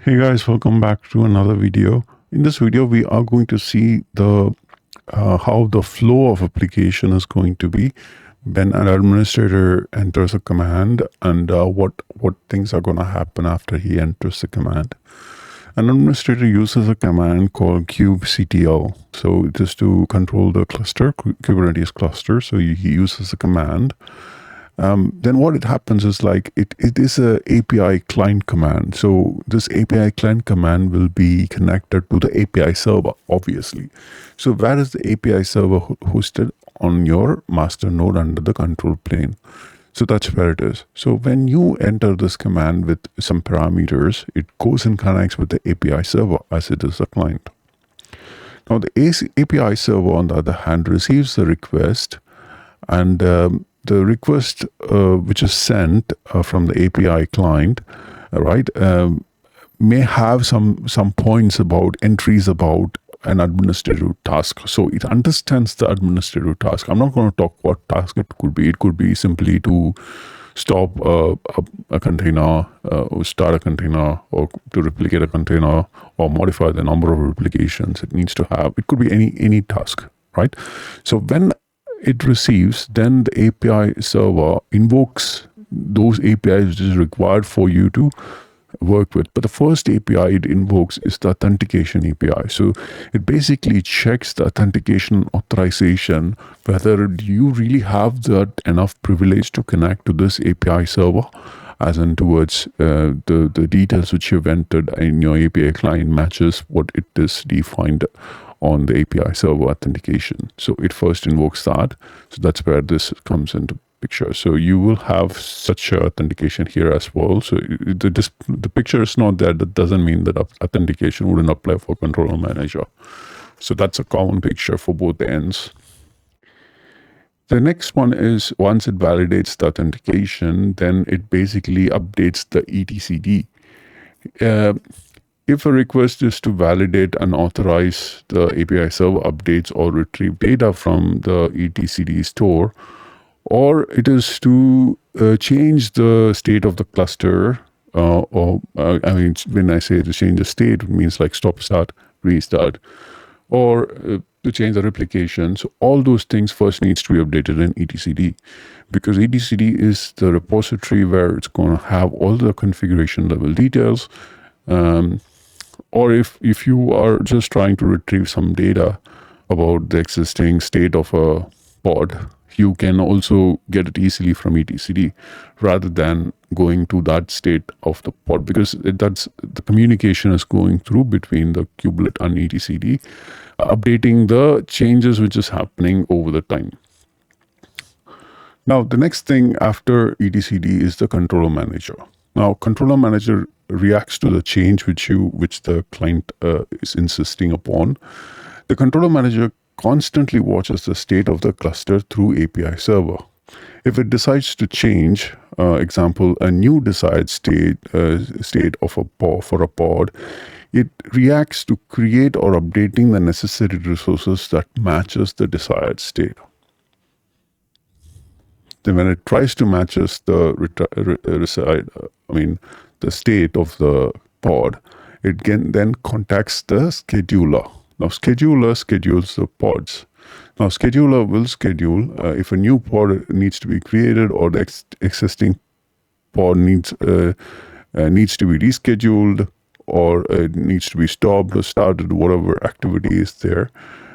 Hey guys, welcome back to another video. In this video, we are going to see the how the flow of application is going to be when an administrator enters a command and what things are going to happen after he enters the command. An administrator uses a command called kubectl. So it is to control the cluster, Kubernetes cluster. So he uses a command. Then what it happens is like it is a API client command. So this API client command will be connected to the API server, obviously. So where is the API server hosted? On your master node under the control plane. So that's where it is. So when you enter this command with some parameters, it goes and connects with the API server as it is a client. Now the API server, on the other hand, receives the request, and the request which is sent from the API client, right, may have some points about entries about an administrative task. So it understands the administrative task. I'm not going to talk what task it could be. It could be simply to stop a container, or start a container, or to replicate a container, or modify the number of replications it needs to have. It could be any task, right? So when it receives, then the API server invokes those APIs which is required for you to work with. But the first API it invokes is the authentication API. So it basically checks the authentication authorization, whether you really have that enough privilege to connect to this API server, as in towards the details which you've entered in your API client matches what it is defined on the API server authentication. So it first invokes that. So that's where this comes into picture. So you will have such authentication here as well. So the picture is not there. That doesn't mean that authentication wouldn't apply for controller manager. So that's a common picture for both ends. The next one is once it validates the authentication, then it basically updates the etcd. If a request is to validate and authorize the API server updates or retrieve data from the etcd store, or it is to change the state of the cluster, I mean, when I say to change the state, it means like stop, start, restart, or to change the replication. So all those things first needs to be updated in etcd, because etcd is the repository where it's going to have all the configuration level details. Or if you are just trying to retrieve some data about the existing state of a pod, you can also get it easily from etcd rather than going to that state of the pod, because that's the communication is going through between the kubelet and etcd, updating the changes which is happening over the time. Now the next thing after etcd is the controller manager. Now controller manager reacts to the change which the client is insisting upon. The controller manager constantly watches the state of the cluster through API server. If it decides to change, example, a new desired state of a pod, for a pod, it reacts to create or updating the necessary resources that matches the desired state. Then when it tries to matches the the state of the pod, it can then contacts the scheduler. Now scheduler schedules the pods. Now scheduler will schedule if a new pod needs to be created, or the existing pod needs to be rescheduled, or it needs to be stopped or started, whatever activity is there.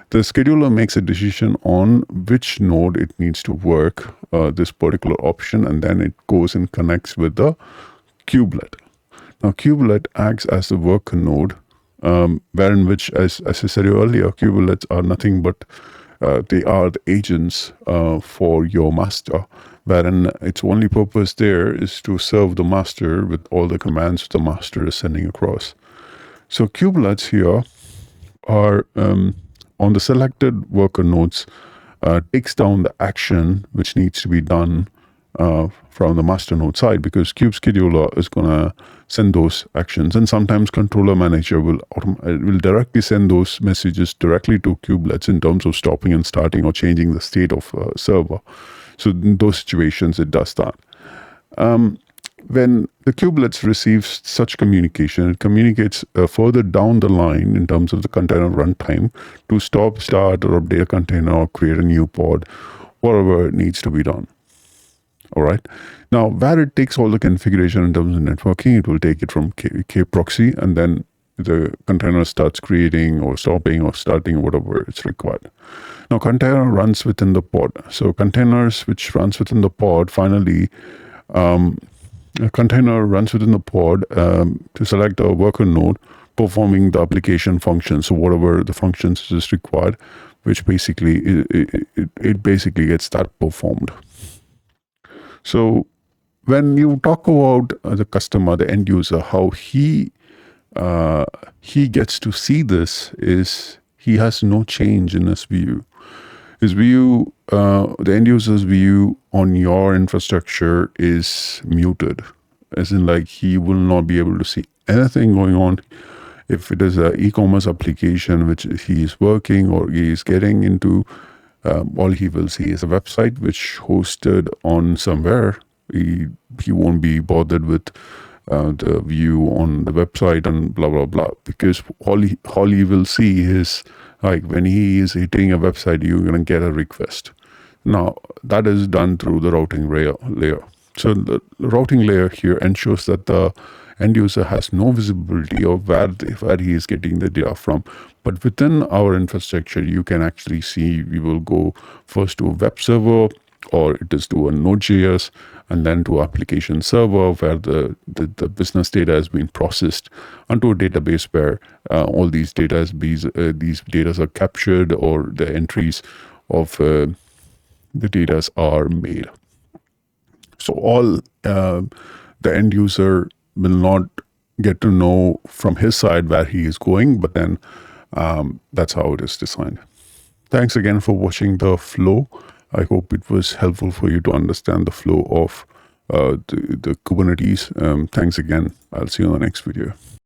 The scheduler makes a decision on which node it needs to work this particular option, and then it goes and connects with the kubelet. Now kubelet acts as the worker node, wherein which, as I said earlier, kubelets are nothing but they are the agents for your master, wherein its only purpose there is to serve the master with all the commands the master is sending across. So kubelets here are on the selected worker nodes, takes down the action which needs to be done from the master node side, because kube scheduler is going to send those actions, and sometimes controller manager will directly send those messages directly to kubelets in terms of stopping and starting or changing the state of server. So in those situations it does that. when the kubelets receives such communication, it communicates further down the line in terms of the container runtime to stop, start, or update a container or create a new pod, whatever needs to be done. All right. Now, where it takes all the configuration in terms of networking, it will take it from K proxy, and then the container starts creating or stopping or starting whatever it's required. Now, container runs within the pod. So containers which runs within the pod, finally, a container runs within the pod to select a worker node performing the application function. So whatever the functions is required, which basically it basically gets that performed. So when you talk about the customer, the end user, how he gets to see this is he has no change in his view. His view, the end user's view on your infrastructure is muted, as in like he will not be able to see anything going on. If it is an e-commerce application which he is working or he is getting into, all he will see is a website which hosted on somewhere. He won't be bothered with the view on the website and blah blah blah, because all he will see is like when he is hitting a website, you're gonna get a request. Now that is done through the routing layer. So the routing layer here ensures that the end user has no visibility of where he is getting the data from. But within our infrastructure, you can actually see we will go first to a web server, or it is to a Node.js, and then to application server where the business data is being processed, onto a database where all these data are captured, or the entries of the data are made. So all the end user will not get to know from his side where he is going, but then that's how it is designed. Thanks again for watching the flow. I hope it was helpful for you to understand the flow of the Kubernetes. Thanks again. I'll see you in the next video.